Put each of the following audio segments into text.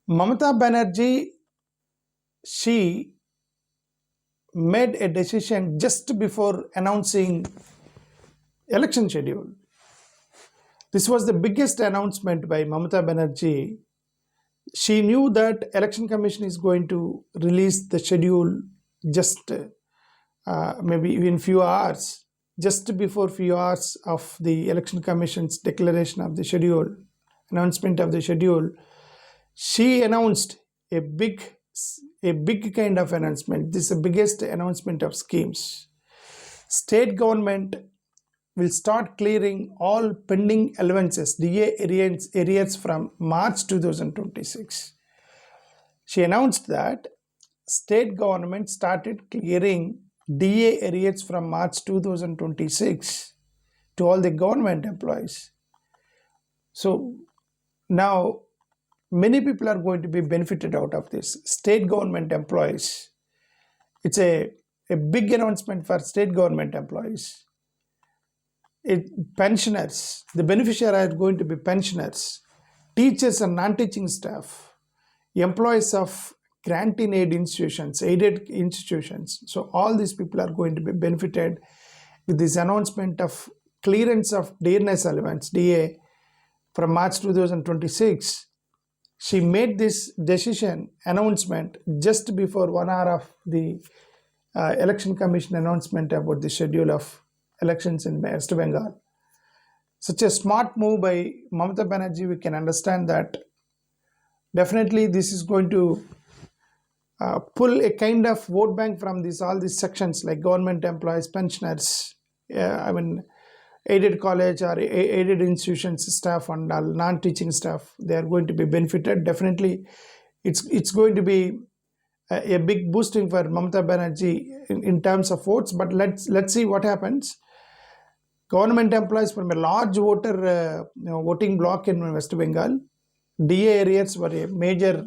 Mamata Banerjee, she made a decision just before announcing election schedule. This was the biggest announcement by Mamata Banerjee. She knew that Election Commission is going to release the schedule just maybe in few hours, just before few hours of the Election Commission's declaration of the schedule, announcement of the schedule. She announced a big kind of announcement. This is the biggest announcement of schemes. State government will start clearing all pending allowances, DA arrears from March 2026. She announced that state government started clearing DA arrears from March 2026 to all the government employees. So now many people are going to be benefited out of this. State government employees. It's a big announcement for state government employees. Pensioners, the beneficiaries are going to be pensioners, teachers and non-teaching staff, employees of grant-in aid institutions, aided institutions. So all these people are going to be benefited with this announcement of clearance of dearness allowance, DA, from March 2026. She made this decision announcement just before 1 hour of the Election Commission announcement about the schedule of elections in West Bengal. Such a smart move by Mamata Banerjee. We can understand that definitely this is going to pull a kind of vote bank from all these sections like government employees, pensioners, aided college or aided institutions staff and all non-teaching staff. They are going to be benefited. Definitely it's going to be a big boosting for Mamata Banerjee in terms of votes. But let's see what happens. Government employees from a large voting bloc in West Bengal. DA arrears were a major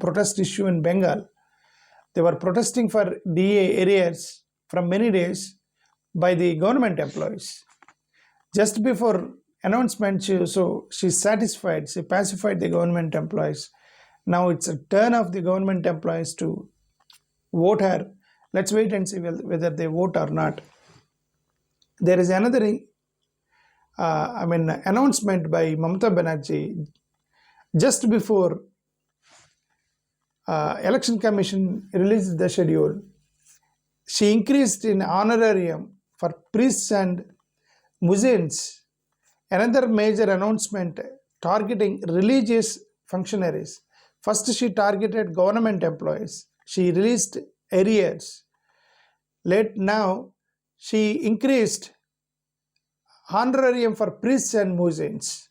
protest issue in Bengal. They were protesting for DA arrears from many days by the government employees. Just before announcement, she satisfied, she pacified the government employees. Now it's a turn of the government employees to vote her. Let's wait and see whether they vote or not. There is another announcement by Mamata Banerjee just before Election Commission released the schedule. She increased in honorarium for priests and muezzins. Another major announcement targeting religious functionaries. First, she targeted government employees. She released arrears. Now, she increased honorarium for priests and muezzins.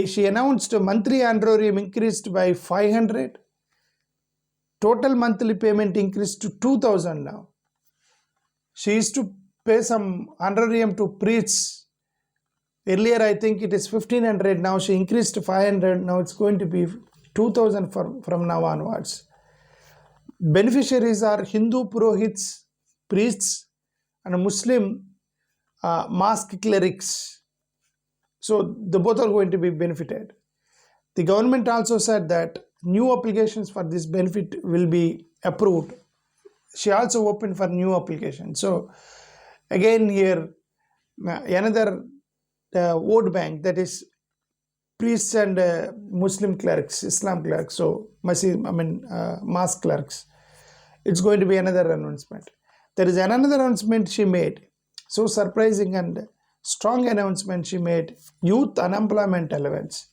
She announced monthly honorarium increased by 500. Total monthly payment increased to 2,000 now. She used to pay some honorarium to priests. Earlier, I think it is 1,500. Now she increased to 500. Now it's going to be 2,000 from now onwards. Beneficiaries are Hindu Purohits, priests, and Muslim mosque clerics. So the both are going to be benefited. The government also said that new applications for this benefit will be approved. She also opened for new applications. So again here another vote bank, that is priests and Muslim clerics, Islam clerics, so mosque clerics. It's going to be another announcement. There is another announcement she made, so surprising and strong announcement she made, youth unemployment allowance.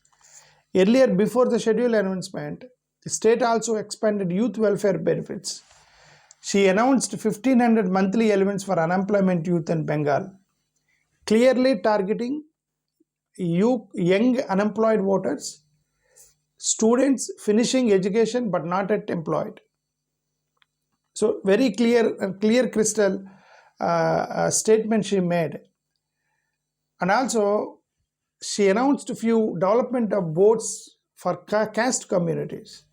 Earlier, before the schedule announcement, the state also expanded youth welfare benefits. She announced 1,500 monthly allowance for unemployment youth in Bengal, clearly targeting young unemployed voters, students finishing education but not yet employed. So very clear crystal statement she made. And also she announced a few development of boards for caste communities.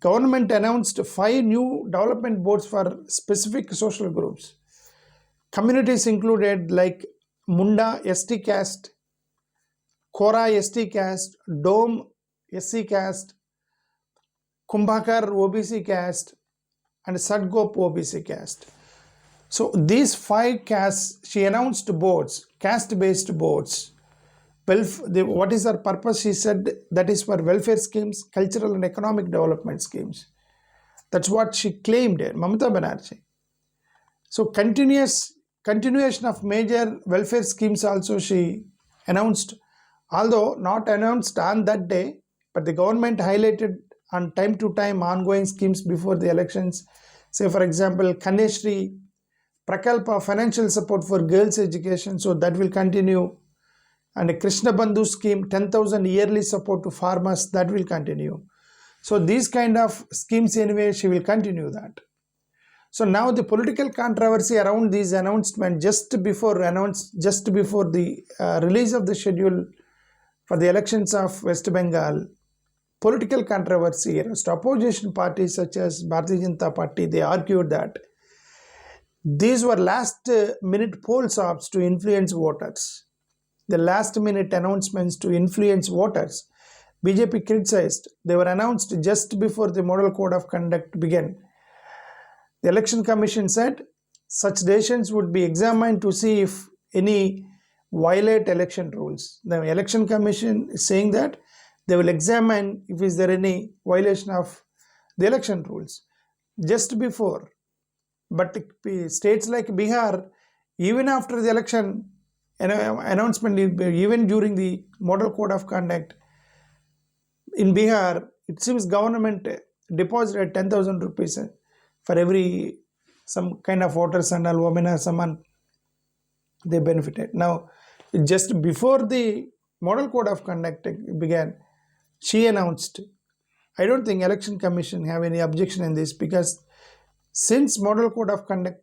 Government announced 5 new development boards for specific social groups. Communities included like Munda ST caste, Kora ST caste, Dome SC caste, Kumbhakar OBC caste, and Sadgop OBC caste. So these 5 castes, she announced boards, caste-based boards. What is her purpose? She said that is for welfare schemes, cultural and economic development schemes. That's what she claimed, Mamata Banerjee. So continuation of major welfare schemes also she announced, although not announced on that day, but the government highlighted on time to time ongoing schemes before the elections. Say for example, Kaneshri Prakalpa, financial support for girls' education, so that will continue. And a Krishna Bandhu scheme, 10,000 yearly support to farmers, that will continue. So these kind of schemes anyway, she will continue that. So now the political controversy around these announcements just before the release of the schedule for the elections of West Bengal, political controversy aroused. Opposition parties such as Bharatiya Janata Party, they argued that these were last minute poll stops to influence voters. The last minute announcements to influence voters. BJP criticized. They were announced just before the model code of conduct began. The Election Commission said such decisions would be examined to see if any violate election rules. The Election Commission is saying that they will examine if is there any violation of the election rules just before. But states like Bihar, even after the election announcement, even during the model code of conduct, in Bihar, it seems government deposited 10,000 rupees for every some kind of voters and all women or someone they benefited. Now, just before the model code of conduct began, she announced. I don't think Election Commission have any objection in this, because since model code of conduct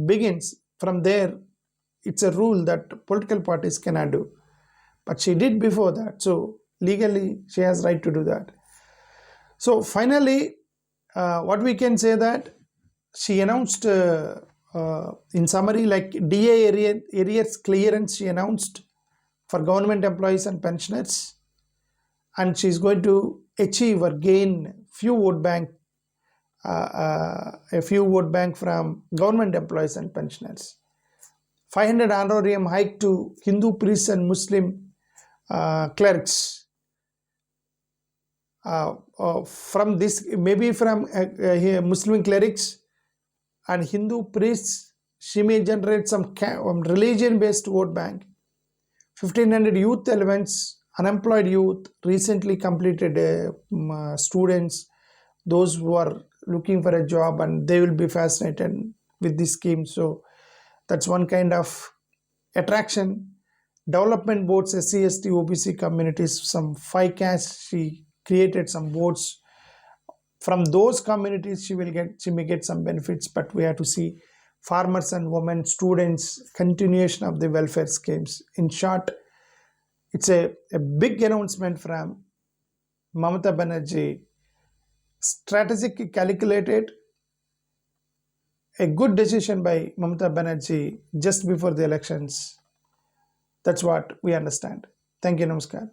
begins, from there it's a rule that political parties cannot do. But she did before that, so legally she has right to do that. So finally, what we can say that she announced in summary, like DA arrears clearance she announced for government employees and pensioners, and she's going to achieve or gain a few vote bank from government employees and pensioners. 500 honorarium hike to Hindu priests and Muslim clerics. From this, maybe from Muslim clerics and Hindu priests, she may generate some religion-based vote bank. 1,500 youth elements, unemployed youth, recently completed students, those who are looking for a job, and they will be fascinated with this scheme. So that's one kind of attraction. Development boards, SC, ST, OBC communities, some 5 castes, she created some boards. From those communities, she may get some benefits, but we have to see farmers and women, students, continuation of the welfare schemes. In short, it's a big announcement from Mamata Banerjee, strategically calculated, a good decision by Mamata Banerjee just before the elections. That's what we understand. Thank you. Namaskar.